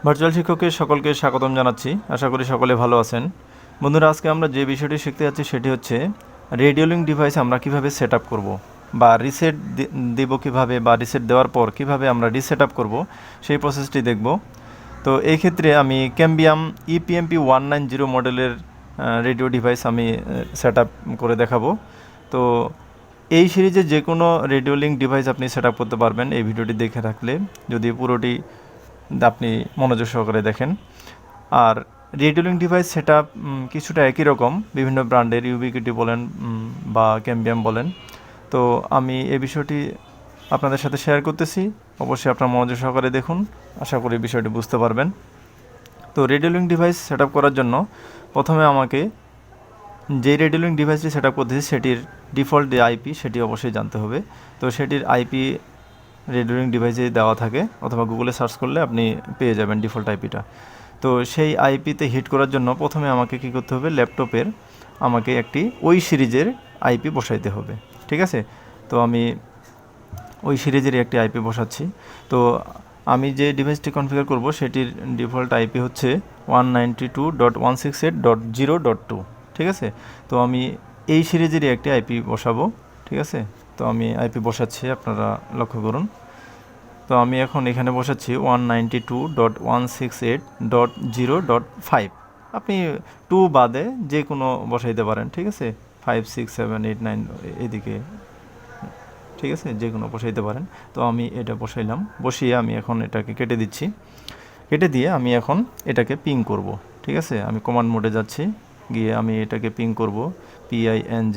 Virtual শিক্ষকের সকলকে স্বাগতম জানাচ্ছি। আশা করি সকলে ভালো আছেন। বন্ধুরা, আজকে আমরা যে বিষয়টি শিখতে যাচ্ছি সেটি হচ্ছে রেডিও লিঙ্ক ডিভাইস আমরা কিভাবে সেট আপ করবো বা রিসেট দেব কীভাবে, বা রিসেট দেওয়ার পর কিভাবে আমরা রিসেট আপ করবো সেই প্রসেসটি দেখব। তো এই ক্ষেত্রে আমি ক্যাম্বিয়াম EPMP 190 মডেলের রেডিও ডিভাইস আমি সেট আপ করে দেখাবো। তো এই সিরিজে যে কোনো রেডিও লিঙ্ক ডিভাইস আপনি সেট আপ করতে পারবেন এই ভিডিওটি দেখে রাখলে, যদি পুরোটি আপনি মনোযোগ সহকারে দেখেন। আর radio link device set up কিছুটা একই রকম, বিভিন্ন ব্র্যান্ডের ইউবিকিটি বলেন বা ক্যাম্বিয়াম বলেন। তো আমি এই বিষয়টি আপনাদের সাথে শেয়ার করতেছি, অবশ্যই আপনার মনোযোগ সহকারে দেখুন, আশা করি বিষয়টি বুঝতে পারবেন। তো radio link device set up করার জন্য প্রথমে আমাকে যে রেডিও লিঙ্ক ডিভাইসটি সেট আপ করতেছি সেটির ডিফল্ট যে আইপি সেটি অবশ্যই জানতে হবে। তো সেটির আইপি রেডিও লিঙ্ক ডিভাইসে দেওয়া থাকে, অথবা গুগলে সার্চ করলে আপনি পেয়ে যাবেন ডিফল্ট আইপিটা। তো সেই আইপিতে হিট করার জন্য প্রথমে আমাকে কী করতে হবে, ল্যাপটপের আমাকে একটি ওই সিরিজের আইপি বসাইতে হবে। ঠিক আছে, তো আমি ওই সিরিজেরই একটি আইপি বসাচ্ছি। তো আমি যে ডিভাইসটি কনফিগার করব সেটির ডিফল্ট আইপি হচ্ছে 192.168.0.2। ঠিক আছে, তো আমি এই সিরিজেরই একটি আইপি বসাবো। ঠিক আছে, তো আমি আইপি বসাচ্ছি, আপনারা লক্ষ্য করুন। তো আমি এখন এখানে বসাচ্ছি 192.168.0.5। আপনি 2 বাদে যে কোনো বসাইতে পারেন। ঠিক আছে, 5, 6, 7, 8, 9 এদিকে, ঠিক আছে, যে কোনো বসাইতে পারেন। তো আমি এটা বসাইলাম, বসিয়ে আমি এখন এটাকে কেটে দিচ্ছি। কেটে দিয়ে আমি এখন এটাকে পিং করব। ঠিক আছে, আমি কমান্ড মোডে যাচ্ছি, গিয়ে আমি এটাকে পিং করব PING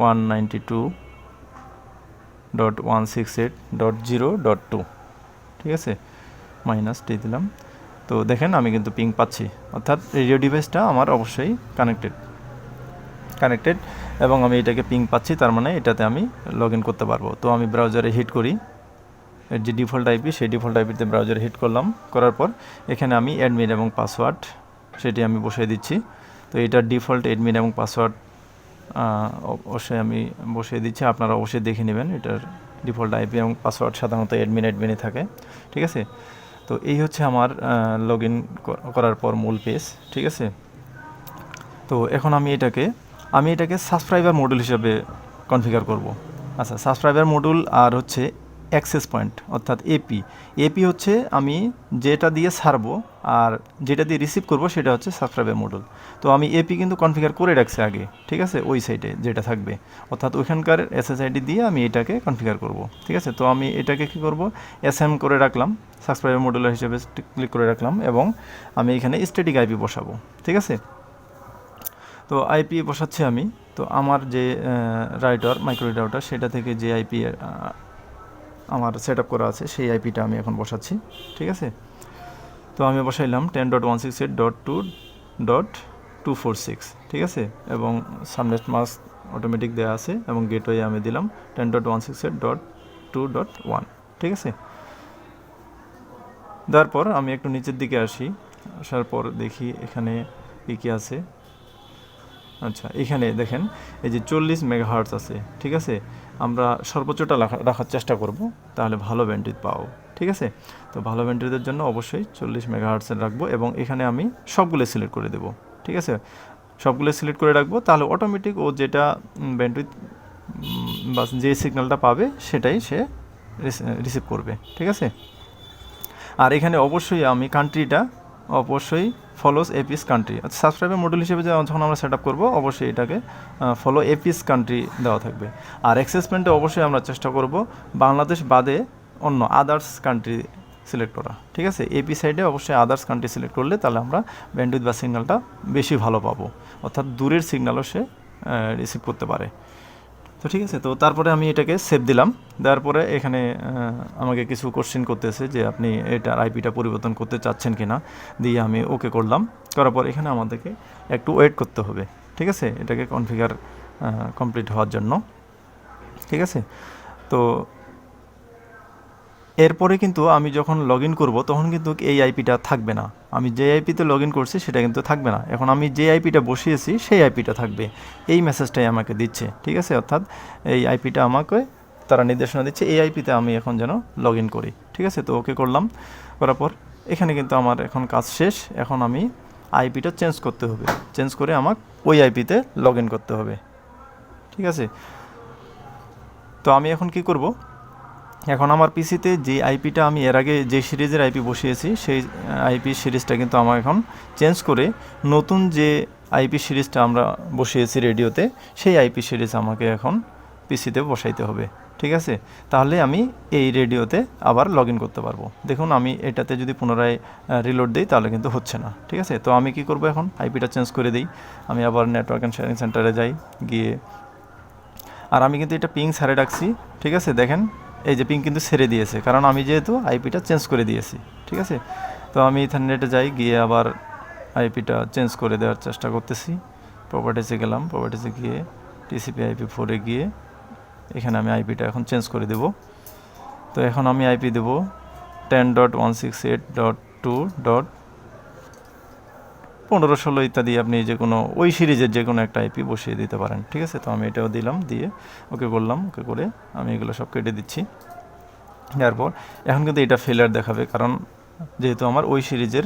192.168.0.2। ঠিক আছে, -T দিলাম। তো দেখেন আমি কিন্তু পিং পাচ্ছি, অর্থাৎ রেডিও ডিভাইসটা আমার অবশ্যই কানেক্টেড এবং আমি এটাকে পিং পাচ্ছি, তার মানে এটাতে আমি লগ ইন করতে পারবো। তো আমি ব্রাউজারে হিট করি, এর যে ডিফল্ট আইপি সেই ডিফল্ট আইপিতে ব্রাউজারে হিট করলাম, করার পর এখানে আমি অ্যাডমিন এবং পাসওয়ার্ড সেটি আমি বসিয়ে দিচ্ছি। তো এটার ডিফল্ট অ্যাডমিন এবং পাসওয়ার্ড অবশ্যই আমি বসিয়ে দিচ্ছি, আপনারা অবশ্যই দেখে নেবেন। এটার ডিফল্ট আইপি এবং পাসওয়ার্ড সাধারণত অ্যাডমিনে থাকে। ঠিক আছে, তো এই হচ্ছে আমার লগ ইন করার পর মূল পেজ। ঠিক আছে, তো এখন আমি এটাকে সাবস্ক্রাইবার মডুল হিসেবে কনফিগার করব। আচ্ছা, সাবস্ক্রাইবার মডুল আর হচ্ছে অ্যাক্সেস পয়েন্ট অর্থাৎ এপি হচ্ছে আমি যেটা দিয়ে ছাড়বো, আর যেটা দিয়ে রিসিভ করব সেটা হচ্ছে সাবস্ক্রাইবার মডুল। তো আমি এপি কিন্তু কনফিগার করে রাখছি আগে। ঠিক আছে, ওই সাইটে যেটা থাকবে, অর্থাৎ ওইখানকার SSID দিয়ে আমি এটাকে কনফিগার করব। ঠিক আছে, তো আমি এটাকে কী করব, SM করে রাখলাম, সাবস্ক্রাইবার মডুলার হিসেবে ক্লিক করে রাখলাম, এবং আমি এখানে স্ট্যাটিক আইপি বসাবো। ঠিক আছে, তো আইপি বসাচ্ছি আমি। তো আমার যে মাইক্রো রাউটার সেটা থেকে যে আইপি আমার সেট আপ করা আছে সেই আইপিটা আমি এখন বসাচ্ছি। ঠিক আছে, তো আমি বসাইলাম 10.168.2.246। ঠিক আছে, এবং সাবনেট মাস্ক অটোমেটিক দেওয়া আছে, এবং গেটওয়ে আমি দিলাম 10.168.2.1। ঠিক আছে, তারপর আমি একটু নিচের দিকে আসার পর দেখি এখানে কী আছে। আচ্ছা, এখানে দেখেন এই যে 40 মেগাহার্টজ আছে। ঠিক আছে, আমরা সর্বোচ্চটা রাখার চেষ্টা করব, তাহলে ভালো ব্যান্ডউইথ পাও। ঠিক আছে, তো ভালো ব্যান্ডউইথের জন্য অবশ্যই 40 মেগাহার্টজের রাখবো, এবং এখানে আমি সবগুলো সিলেক্ট করে দেবো। ঠিক আছে, সবগুলো সিলেক্ট করে রাখবো, তাহলে অটোমেটিক ও যেটা ব্যান্ডউইথ বা যে সিগন্যালটা পাবে সেটাই সে রিসিভ করবে। ঠিক আছে, আর এখানে অবশ্যই আমি কান্ট্রিটা অবশ্যই follows Apis country, subscriber model হিসেবে যখন আমরা সেট আপ করবো অবশ্যই এটাকে ফলো এপিস কান্ট্রি দেওয়া থাকবে। আর অ্যাক্সেস পয়েন্টে অবশ্যই আমরা চেষ্টা করব বাংলাদেশ বাদে অন্য আদার্স কান্ট্রি সিলেক্ট করা। ঠিক আছে, এপি সাইডে অবশ্যই আদার্স কান্ট্রি সিলেক্ট করলে তাহলে আমরা ব্যান্ডউইথ বা সিগন্যালটা বেশি ভালো পাবো, অর্থাৎ দূরের সিগন্যালও সে রিসিভ করতে পারে। তো ঠিক আছে, তো তারপরে আমি এটাকে সেভ দিলাম। দেওয়ার পরে এখানে আমাকে কিছু কোশ্চেন করতেছে যে আপনি এটার আইপিটা পরিবর্তন করতে চাচ্ছেন কি না, দিয়ে আমি ওকে করলাম। করার পর এখানে আমাদেরকে একটু ওয়েট করতে হবে। ঠিক আছে, এটাকে কনফিগার কমপ্লিট হওয়ার জন্য। ঠিক আছে, তো এরপরে কিন্তু আমি যখন লগ ইন করবো তখন কিন্তু এই আইপিটা থাকবে না। আমি যে আইপিতে লগ ইন করছি সেটা কিন্তু থাকবে না। এখন আমি যে আইপিটা বসিয়েছি সেই আইপিটা থাকবে, এই মেসেজটাই আমাকে দিচ্ছে। ঠিক আছে, অর্থাৎ এই আইপিটা আমাকে তারা নির্দেশনা দিচ্ছে এই আইপিতে আমি এখন যেন লগ ইন করি। ঠিক আছে, তো ওকে করলাম, করার পর এখানে কিন্তু আমার এখন কাজ শেষ। এখন আমি আইপিটা চেঞ্জ করতে হবে, চেঞ্জ করে আমাকে ওই আইপিতে লগ ইন করতে হবে। ঠিক আছে, তো আমি এখন কি করব, এখন আমার পিসিতে যে আইপিটা আমি এর আগে যে সিরিজের আইপি বসিয়েছি সেই আইপি সিরিজটা কিন্তু আমার এখন চেঞ্জ করে নতুন যে আইপি সিরিজটা আমরা বসিয়েছি রেডিওতে সেই আইপি সিরিজ আমাকে এখন পিসিতে বসাইতে হবে। ঠিক আছে, তাহলে আমি এই রেডিওতে আবার লগ ইন করতে পারবো। দেখুন আমি এটাতে যদি পুনরায় রিলোড দিই তাহলে কিন্তু হচ্ছে না। ঠিক আছে, তো আমি কি করব, এখন আইপিটা চেঞ্জ করে দিই। আমি আবার নেটওয়ার্ক অ্যান্ড শেয়ারিং সেন্টারে যাই, গিয়ে আর আমি কিন্তু এটা পিং ছেড়ে রাখছি। ঠিক আছে, দেখেন এই যে পিং কিন্তু ছেড়ে দিয়েছে, কারণ আমি যেহেতু আইপিটা চেঞ্জ করে দিয়েছি। ঠিক আছে, তো আমি ইথারনেটে যাই, গিয়ে আবার আইপিটা চেঞ্জ করে দেওয়ার চেষ্টা করতেছি। প্রপার্টিসে গেলাম, প্রপার্টিসে গিয়ে টিসিপি আইপি 4-এ গিয়ে এখানে আমি আইপিটা এখন চেঞ্জ করে দেব। তো এখন আমি আইপি দেব 10.168.2.15-16 ইত্যাদি, আপনি যে কোনো ওই সিরিজের যে কোনো একটা আইপি বসিয়ে দিতে পারেন। ঠিক আছে, তো আমি এটাও দিলাম, দিয়ে ওকে করলাম, ওকে করে আমি এগুলো সব কেটে দিচ্ছি। তারপর এখন কিন্তু এটা ফেলার দেখাবে, কারণ যেহেতু আমার ওই সিরিজের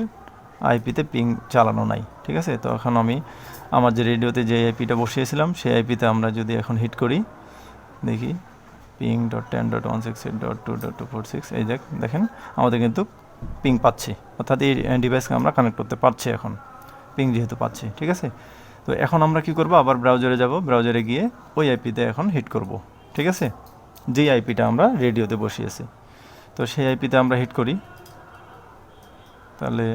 আইপিতে পিং চালানো নাই। ঠিক আছে, তো এখন আমি আমার যে রেডিওতে যে আইপিটা বসিয়েছিলাম সেই আইপিতে আমরা যদি এখন হিট করি, দেখি ping.10.168.2.246, এই দেখেন আমাদের কিন্তু পিং পাচ্ছি, অর্থাৎ এই ডিভাইসকে আমরা কানেক্ট করতে পারছি এখন, পিং যেহেতু পাচ্ছি। ঠিক আছে, তো এখন আমরা কি করব, আবার ব্রাউজারে যাব, ব্রাউজারে গিয়ে ওই আইপিতে এখন হিট করব। ঠিক আছে, যেই আইপিটা আমরা রেডিওতে বসিয়েছি, তো সেই আইপিতে আমরা হিট করি। তাহলে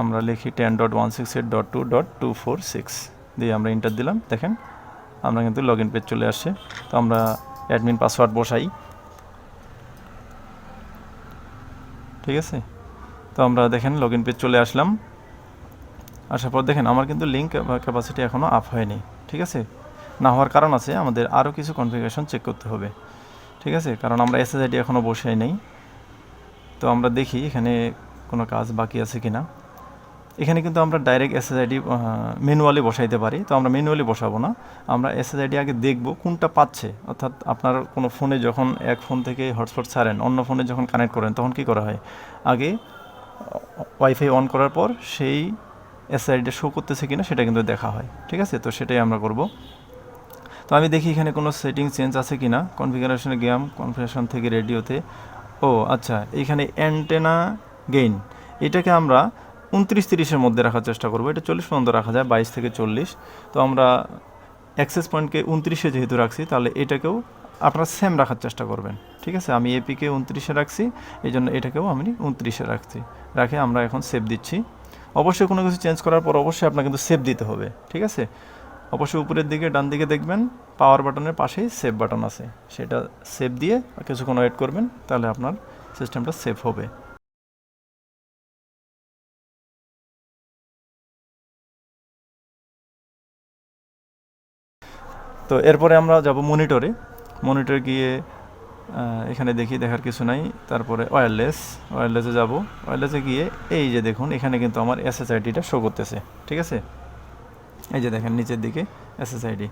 আমরা লিখি 10.168.2.246 দিয়ে আমরা এন্টার দিলাম। দেখেন আমরা কিন্তু লগ ইন পেজ চলে আসছে। তো আমরা অ্যাডমিন পাসওয়ার্ড বসাই। ঠিক আছে, তো আমরা দেখেন লগ ইন পেজ চলে আসলাম। আসার পর দেখেন আমার কিন্তু লিঙ্ক ক্যাপাসিটি এখনও আপ হয়নি। ঠিক আছে, না হওয়ার কারণ আছে, আমাদের আরও কিছু কনফিগারেশন চেক করতে হবে। ঠিক আছে, কারণ আমরা এসএসআইডি এখনও বসাই নেই। তো আমরা দেখি এখানে কোনো কাজ বাকি আছে কিনা। এখানে কিন্তু আমরা ডাইরেক্ট এসএসআইডি ম্যানুয়ালি বসাইতে পারি, তো আমরা ম্যানুয়ালি বসাবো না, আমরা এসএসআইডি আগে দেখব কোনটা পাচ্ছে। অর্থাৎ আপনার কোনো ফোনে যখন এক ফোন থেকে হটস্পট ছাড়েন অন্য ফোনে যখন কানেক্ট করেন তখন কি করা হয়, আগে ওয়াইফাই অন করার পর সেই এসএসআইডিটা শো করতেছে কিনা সেটা কিন্তু দেখা হয়। ঠিক আছে, তো সেটাই আমরা করব। তো আমি দেখি এখানে কোনো সেটিং চেঞ্জ আছে কিনা, কনফিগারেশনে গেম কনফিগারেশন থেকে রেডিওতে, ও আচ্ছা, এইখানে অ্যান্টেনা গেইন এটাকে আমরা 29-30-এর মধ্যে রাখার চেষ্টা করব। এটা 40 পর্যন্ত রাখা যায়, 22 থেকে 40। তো আমরা অ্যাক্সেস পয়েন্টকে 29-এ যেহেতু রাখছি, তাহলে এটাকেও আপনারা সেম রাখার চেষ্টা করবেন। ঠিক আছে, আমি এপিকে 29-এ রাখছি, এই জন্য এটাকেও আমি 29-এ রাখছি। রাখে আমরা এখন সেভ দিচ্ছি। অবশ্যই কোনো কিছু চেঞ্জ করার পর অবশ্যই আপনার কিন্তু সেভ দিতে হবে। ঠিক আছে, অবশ্যই উপরের দিকে ডান দিকে দেখবেন পাওয়ার বাটনের পাশেই সেভ বাটন আছে, সেটা সেভ দিয়ে কিছুক্ষণ ওয়েট করবেন, তাহলে আপনার সিস্টেমটা সেভ হবে। তো এরপরে আমরা যাব মনিটরে। মনিটরে গিয়ে এখানে দেখি, দেখার কিছু নাই। তারপরে ওয়্যারলেসে যাব। ওয়্যারলেসে গিয়ে এই যে দেখুন এখানে কিন্তু আমার এসএসআইডিটা শো করতেছে। ঠিক আছে, এই যে দেখেন নিচের দিকে এসএসআইডি,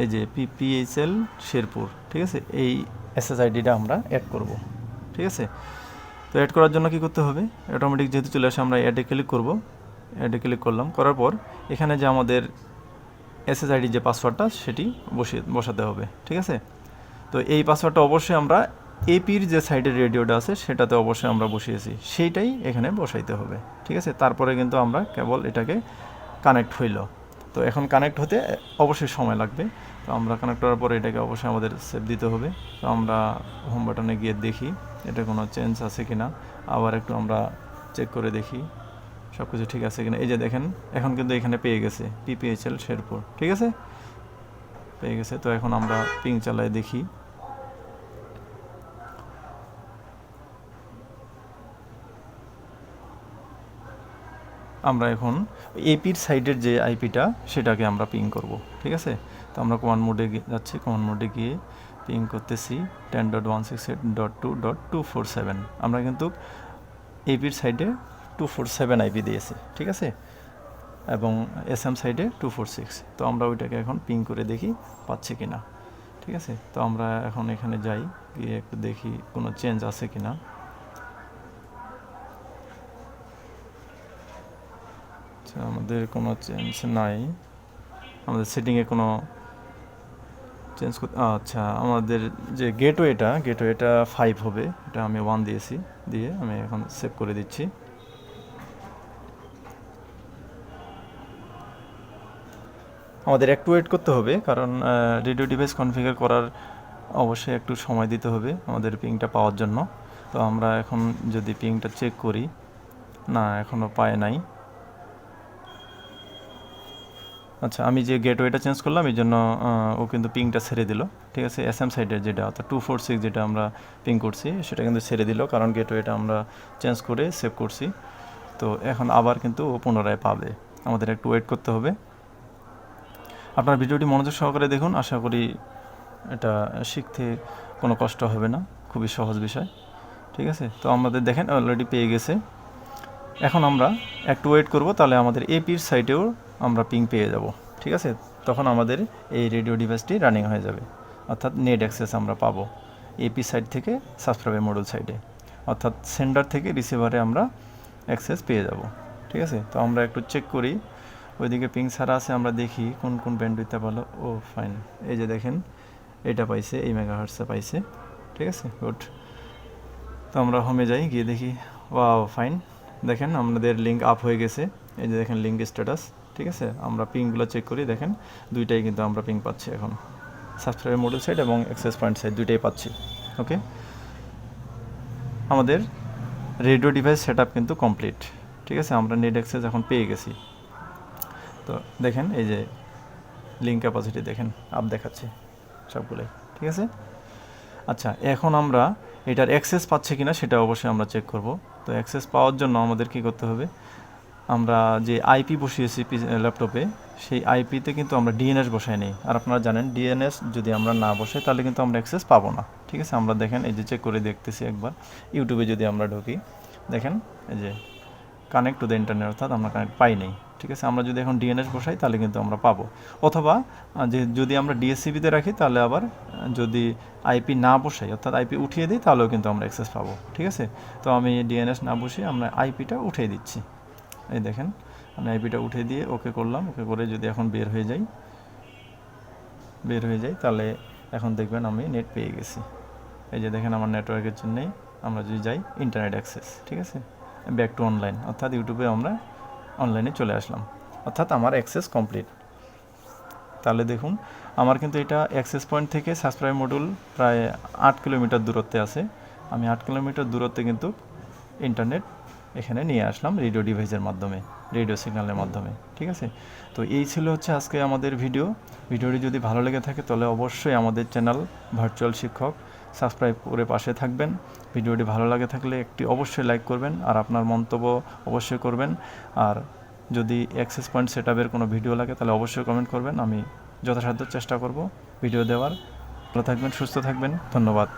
এই যে পিপিএইচএল শেরপুর। ঠিক আছে, এই এসএসআইডিটা আমরা অ্যাড করব। ঠিক আছে, তো অ্যাড করার জন্য কি করতে হবে, অটোমেটিক যেহেতু চলে আসে আমরা অ্যাডে ক্লিক করব। অ্যাডে ক্লিক করলাম, করার পর এখানে যে আমাদের এসএসআইডি যে পাসওয়ার্ডটা সেটি বসাতে হবে। ঠিক আছে, তো এই পাসওয়ার্ডটা অবশ্যই আমরা এপির যে সাইডের রেডিওটা আছে সেটাতে অবশ্যই আমরা বসিয়েছি, সেইটাই এখানে বসাইতে হবে। ঠিক আছে, তারপরে কিন্তু আমরা কেবল এটাকে কানেক্ট হইল। তো এখন কানেক্ট হতে অবশ্যই সময় লাগবে। তো আমরা কানেক্ট করার পরে এটাকে অবশ্যই আমাদের সেভ দিতে হবে। তো আমরা হোম বাটনে গিয়ে দেখি এটা কোনো চেঞ্জ আছে কিনা, আবার একটু আমরা চেক করে দেখি সব কিছু ঠিক আছে কিনা। এই যে দেখেন এখন কিন্তু এখানে পেয়ে গেছে পিপিএইচএল শেরপুর। ঠিক আছে, পেয়ে গেছে। তো এখন আমরা পিং চালাই দেখি। আমরা এখন এপির সাইডের যে আইপিটা সেটাকে আমরা পিং করব। ঠিক আছে, তো আমরা কমান্ড মোডে যাচ্ছি, কমান্ড মোডে গিয়ে পিং করতেছি 10.168.2.247। আমরা কিন্তু এপির সাইডে 247 আইপি দিয়েছি। ঠিক আছে, এবং এসএম সাইডে 246। তো আমরা ওইটাকে এখন পিং করে দেখি পাচ্ছি কিনা। ঠিক আছে, তো আমরা এখন এখানে যাই, গিয়ে একটু দেখি কোনো চেঞ্জ আছে কিনা। আমাদের কোনো চেঞ্জ নাই, আমাদের সেটিংয়ে কোনো চেঞ্জ করতে। আচ্ছা, আমাদের যে গেটওয়েটা 5 হবে, এটা আমি 1 দিয়েছি, দিয়ে আমি এখন সেভ করে দিচ্ছি। আমাদের একটু ওয়েট করতে হবে, কারণ রেডিও ডিভাইস কনফিগার করার অবশ্যই একটু সময় দিতে হবে আমাদের পিংটা পাওয়ার জন্য। তো আমরা এখন যদি পিংটা চেক করি, না এখনও পায় নাই। আচ্ছা, আমি যে গেটওয়েটা চেঞ্জ করলাম এই জন্য ও কিন্তু পিংটা ছেড়ে দিল। ঠিক আছে, এসএম সাইডের যেটা অর্থাৎ 246 যেটা আমরা পিং করছি সেটা কিন্তু ছেড়ে দিল, কারণ গেটওয়েটা আমরা চেঞ্জ করে সেভ করছি। তো এখন আবার কিন্তু ও পুনরায় পাবে, আমাদের একটু ওয়েট করতে হবে। আপনার ভিডিওটি মনোযোগ সহকারে দেখুন, আশা করি এটা শিখতে কোনো কষ্ট হবে না, খুবই সহজ বিষয়। ঠিক আছে, তো আমাদের দেখেন অলরেডি পেয়ে গেছে। এখন আমরা একটু ওয়েট করব, তাহলে আমাদের এপির সাইটেও আমরা পিং পেয়ে যাব। ঠিক আছে, তখন আমাদের এই রেডিও ডিভাইসটি রানিং হয়ে যাবে, অর্থাৎ নেট অ্যাক্সেস আমরা পাবো এপি সাইট থেকে সাবস্ক্রাইবার মডিউল সাইডে, অর্থাৎ সেন্ডার থেকে রিসিভারে আমরা অ্যাক্সেস পেয়ে যাব। ঠিক আছে, তো আমরা একটু চেক করি, ওইদিকে পিং ছাড়া আছে, আমরা দেখি কোন কোন ব্যান্ডউইথটা ভালো। ও ফাইন, এই যে দেখেন এটা পাইছে, এই মেগাহার্টসে পাইছে। ঠিক আছে, গুড। তো আমরা হোমে যাই, গিয়ে দেখি, ওয়াও ফাইন, দেখেন আমাদের লিঙ্ক আপ হয়ে গেছে, এই যে দেখেন লিঙ্ক স্ট্যাটাস। ঠিক আছে, আমরা পিংগুলো চেক করি, দেখেন দুইটাই কিন্তু আমরা পিং পাচ্ছি এখন, সাবস্ক্রাইবার মডিউল সাইড এবং অ্যাক্সেস পয়েন্ট সাইড দুইটাই পাচ্ছি। ওকে, আমাদের রেডিও ডিভাইস সেটআপ কিন্তু কমপ্লিট। ঠিক আছে, আমরা নেট অ্যাক্সেস এখন পেয়ে গেছি। তো দেখেন এই যে লিঙ্ক ক্যাপাসিটি দেখেন আপ দেখাচ্ছে সবগুলোই। ঠিক আছে, আচ্ছা এখন আমরা এটার অ্যাক্সেস পাচ্ছে কিনা সেটা অবশ্যই আমরা চেক করব। তো অ্যাক্সেস পাওয়ার জন্য আমাদের কি করতে হবে, আমরা যে আইপি বসিয়েছি ল্যাপটপে, সেই আইপিতে কিন্তু আমরা ডিএনএস বসাই নেই। আর আপনারা জানেন ডিএনএস যদি আমরা না বসাই তাহলে কিন্তু আমরা অ্যাক্সেস পাবো না। ঠিক আছে, আমরা দেখেন এই যে চেক করে দেখতেছি একবার, ইউটিউবে যদি আমরা ঢুকি, দেখেন এই যে কানেক্ট টু দ্য ইন্টারনেট, অর্থাৎ আমরা কানেক্ট পাই নেই। ঠিক আছে, আমরা যদি এখন ডিএনএস বসাই তাহলে কিন্তু আমরা পাবো, অথবা যে যদি আমরা ডিএসসিবিতে রাখি তাহলে আবার যদি আইপি না বসাই অর্থাৎ আইপি উঠিয়ে দিই তাহলেও কিন্তু আমরা অ্যাক্সেস পাবো। ঠিক আছে, তো আমি ডিএনএস না বসিয়ে আমরা আইপিটা উঠিয়ে দিচ্ছি। এই দেখেন আমি আইপিটা উঠে দিয়ে ওকে করলাম, ওকে করে যদি এখন বের হয়ে যাই তাহলে এখন দেখবেন আমি নেট পেয়ে গেছি। এই যে দেখেন আমার নেটওয়ার্কের জন্যেই আমরা যদি যাই ইন্টারনেট অ্যাক্সেস। ঠিক আছে, ব্যাক টু অনলাইন, অর্থাৎ ইউটিউবে আমরা অনলাইনে চলে আসলাম, অর্থাৎ আমার অ্যাক্সেস কমপ্লিট। তাহলে দেখুন আমার কিন্তু এটা অ্যাক্সেস পয়েন্ট থেকে সাবস্ক্রাইব মডিউল প্রায় 8 কিলোমিটার দূরত্বে আছে। আমি 8 কিলোমিটার দূরত্বে কিন্তু ইন্টারনেট এখানে নিয়ে আসলাম রেডিও ডিভাইসের মাধ্যমে, রেডিও সিগন্যালের মাধ্যমে। ঠিক আছে, তো এই ছিল হচ্ছে আজকে আমাদের ভিডিওটি যদি ভালো লেগে থাকে তাহলে অবশ্যই আমাদের চ্যানেল ভার্চুয়াল শিক্ষক সাবস্ক্রাইব করে পাশে থাকবেন। ভিডিওটি ভালো লাগে থাকলে একটি অবশ্যই লাইক করবেন, আর আপনার মন্তব্য অবশ্যই করবেন। আর যদি অ্যাক্সেস পয়েন্ট সেটআপের কোনো ভিডিও লাগে তাহলে অবশ্যই কমেন্ট করবেন, আমি যথাসাধ্য চেষ্টা করব ভিডিও দেওয়ার। ভালো থাকবেন, সুস্থ থাকবেন, ধন্যবাদ।